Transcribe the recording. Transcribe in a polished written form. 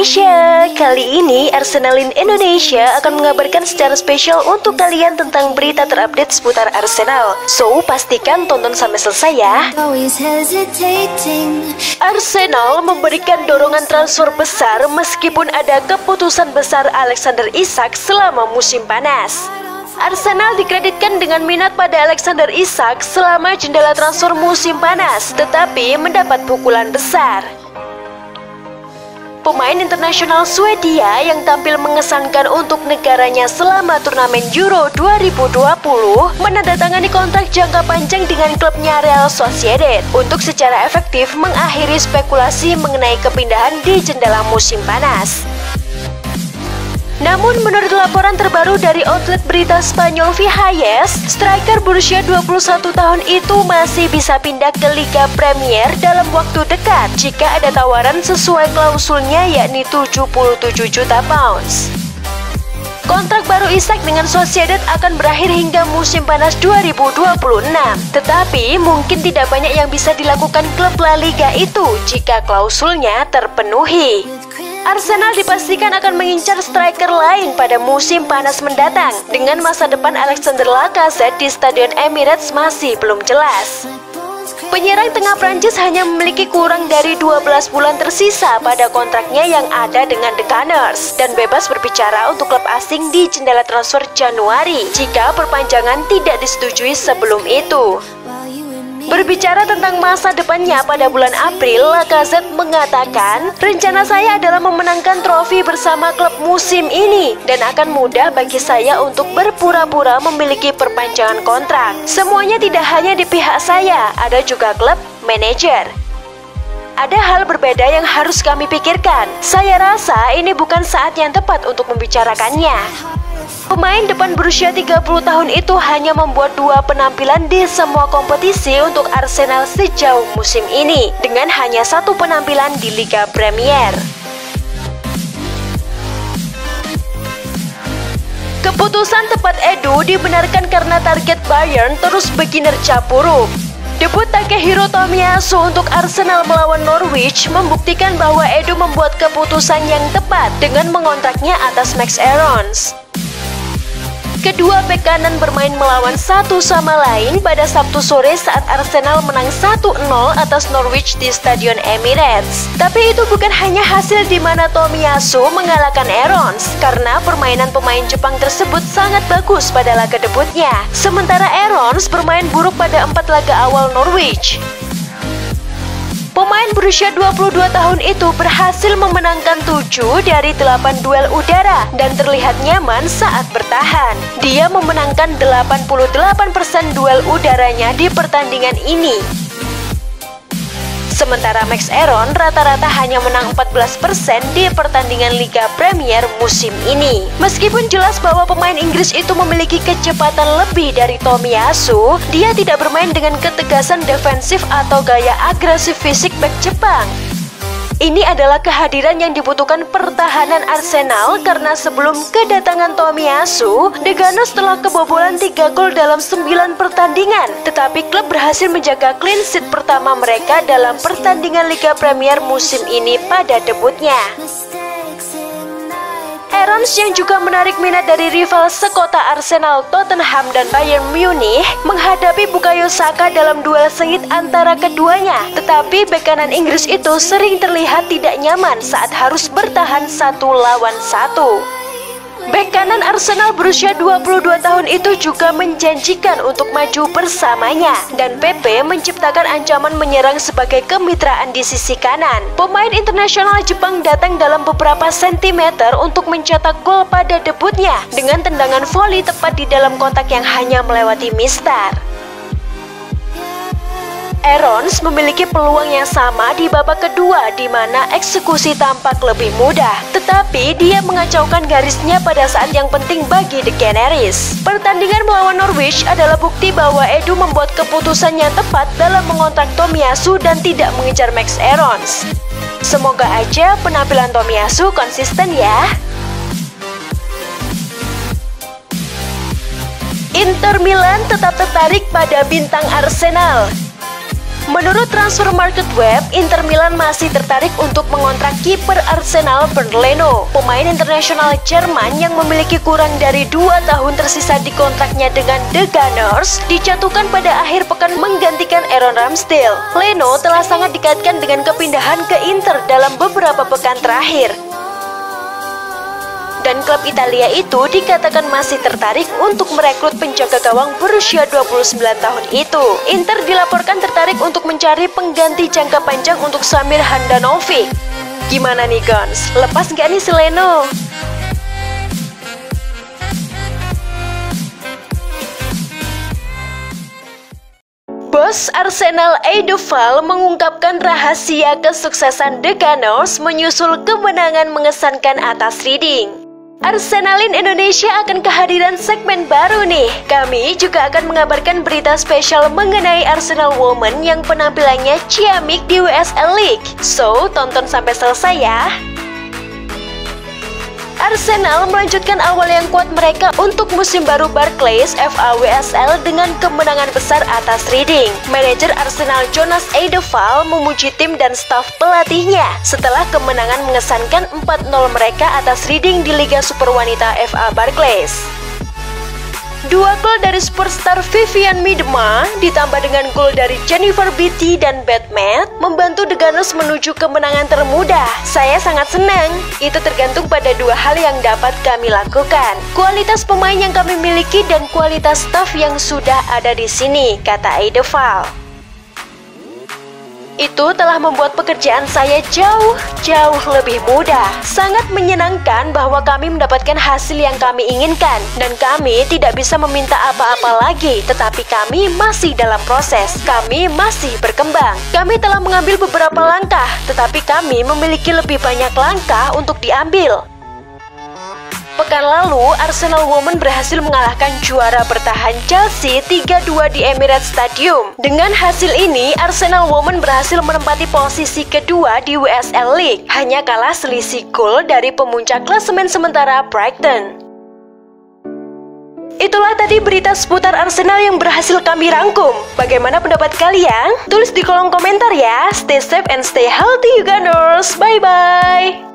Indonesia. Kali ini Arsenalin Indonesia akan mengabarkan secara spesial untuk kalian tentang berita terupdate seputar Arsenal. So, pastikan tonton sampai selesai ya. Arsenal memberikan dorongan transfer besar meskipun ada keputusan besar Alexander Isak selama musim panas. Arsenal dikreditkan dengan minat pada Alexander Isak selama jendela transfer musim panas, tetapi mendapat pukulan besar. Pemain internasional Swedia yang tampil mengesankan untuk negaranya selama turnamen Euro 2020 menandatangani kontrak jangka panjang dengan klubnya Real Sociedad untuk secara efektif mengakhiri spekulasi mengenai kepindahan di jendela musim panas. Namun menurut laporan terbaru dari outlet berita Spanyol Vihalles, striker berusia 21 tahun itu masih bisa pindah ke Liga Premier dalam waktu dekat jika ada tawaran sesuai klausulnya, yakni 77 juta pounds. Kontrak baru Isak dengan Sociedad akan berakhir hingga musim panas 2026, tetapi mungkin tidak banyak yang bisa dilakukan klub La Liga itu jika klausulnya terpenuhi. Arsenal dipastikan akan mengincar striker lain pada musim panas mendatang, dengan masa depan Alexander Lacazette di Stadion Emirates masih belum jelas. Penyerang tengah Prancis hanya memiliki kurang dari 12 bulan tersisa pada kontraknya yang ada dengan The Gunners dan bebas berbicara untuk klub asing di jendela transfer Januari jika perpanjangan tidak disetujui sebelum itu. Berbicara tentang masa depannya pada bulan April, Lacazette mengatakan, "Rencana saya adalah memenangkan trofi bersama klub musim ini dan akan mudah bagi saya untuk berpura-pura memiliki perpanjangan kontrak. Semuanya tidak hanya di pihak saya, ada juga klub, manajer. Ada hal berbeda yang harus kami pikirkan. Saya rasa ini bukan saat yang tepat untuk membicarakannya." Pemain depan berusia 30 tahun itu hanya membuat 2 penampilan di semua kompetisi untuk Arsenal sejauh musim ini, dengan hanya 1 penampilan di Liga Premier. Keputusan tepat Edu dibenarkan karena target Bayern terus berkinerja buruk. Debut Takehiro Tomiyasu untuk Arsenal melawan Norwich membuktikan bahwa Edu membuat keputusan yang tepat dengan mengontraknya atas Max Aarons. Kedua bek kanan bermain melawan satu sama lain pada Sabtu sore saat Arsenal menang 1-0 atas Norwich di Stadion Emirates. Tapi itu bukan hanya hasil di mana Tomiyasu mengalahkan Aarons, karena permainan pemain Jepang tersebut sangat bagus pada laga debutnya. Sementara Aarons bermain buruk pada 4 laga awal Norwich. Pemain berusia 22 tahun itu berhasil memenangkan 7 dari 8 duel udara dan terlihat nyaman saat bertahan. Dia memenangkan 88% duel udaranya di pertandingan ini. Sementara Max Aaron rata-rata hanya menang 14% di pertandingan Liga Premier musim ini. Meskipun jelas bahwa pemain Inggris itu memiliki kecepatan lebih dari Tomiyasu, dia tidak bermain dengan ketegasan defensif atau gaya agresif fisik bek Jepang. Ini adalah kehadiran yang dibutuhkan pertahanan Arsenal karena sebelum kedatangan Tomiyasu, The Gunners telah kebobolan 3 gol dalam 9 pertandingan. Tetapi klub berhasil menjaga clean sheet pertama mereka dalam pertandingan Liga Premier musim ini pada debutnya. Aarons yang juga menarik minat dari rival sekota Arsenal, Tottenham dan Bayern Munich menghadapi Bukayo Saka dalam duel sengit antara keduanya. Tetapi bek kanan Inggris itu sering terlihat tidak nyaman saat harus bertahan 1 lawan 1. Bek kanan Arsenal berusia 22 tahun itu juga menjanjikan untuk maju bersamanya, dan Pepe menciptakan ancaman menyerang sebagai kemitraan di sisi kanan. Pemain internasional Jepang datang dalam beberapa sentimeter untuk mencetak gol pada debutnya dengan tendangan voli tepat di dalam kotak yang hanya melewati mistar. Aarons memiliki peluang yang sama di babak kedua di mana eksekusi tampak lebih mudah, tetapi dia mengacaukan garisnya pada saat yang penting bagi The Gunners. Pertandingan melawan Norwich adalah bukti bahwa Edu membuat keputusan yang tepat dalam mengontrak Tomiyasu dan tidak mengejar Max Aarons. Semoga aja penampilan Tomiyasu konsisten ya. Inter Milan tetap tertarik pada bintang Arsenal. Menurut transfer market web, Inter Milan masih tertarik untuk mengontrak kiper Arsenal Bernd Leno. Pemain internasional Jerman yang memiliki kurang dari 2 tahun tersisa di kontraknya dengan The Gunners dijatuhkan pada akhir pekan menggantikan Aaron Ramsdale. Leno telah sangat dikaitkan dengan kepindahan ke Inter dalam beberapa pekan terakhir. Dan klub Italia itu dikatakan masih tertarik untuk merekrut penjaga gawang berusia 29 tahun itu. Inter dilaporkan tertarik untuk mencari pengganti jangka panjang untuk Samir Handanovic. Gimana nih Gons? Lepas nggak nih si Leno? Bos Arsenal Eidevall mengungkapkan rahasia kesuksesan The Gunners menyusul kemenangan mengesankan atas Reading. Arsenalin Indonesia akan kehadiran segmen baru nih. Kami juga akan mengabarkan berita spesial mengenai Arsenal Women yang penampilannya ciamik di WSL League. So, tonton sampai selesai ya. Arsenal melanjutkan awal yang kuat mereka untuk musim baru Barclays FA WSL dengan kemenangan besar atas Reading. Manajer Arsenal Jonas Eidevall memuji tim dan staf pelatihnya setelah kemenangan mengesankan 4-0 mereka atas Reading di Liga Super Wanita FA Barclays. 2 gol dari superstar Vivianne Miedema ditambah dengan gol dari Jennifer Beattie dan Beth Mead membantu The Gunners menuju kemenangan termudah. Saya sangat senang. Itu tergantung pada 2 hal yang dapat kami lakukan. Kualitas pemain yang kami miliki dan kualitas staf yang sudah ada di sini, kata Eidevall. Itu telah membuat pekerjaan saya jauh lebih mudah. Sangat menyenangkan bahwa kami mendapatkan hasil yang kami inginkan. Dan kami tidak bisa meminta apa-apa lagi. Tetapi kami masih dalam proses. Kami masih berkembang. Kami telah mengambil beberapa langkah. Tetapi kami memiliki lebih banyak langkah untuk diambil. Pekan lalu, Arsenal Women berhasil mengalahkan juara bertahan Chelsea 3-2 di Emirates Stadium. Dengan hasil ini, Arsenal Women berhasil menempati posisi kedua di WSL League, hanya kalah selisih gol dari pemuncak klasemen sementara Brighton. Itulah tadi berita seputar Arsenal yang berhasil kami rangkum. Bagaimana pendapat kalian? Tulis di kolom komentar ya. Stay safe and stay healthy, you Gunners. Bye-bye.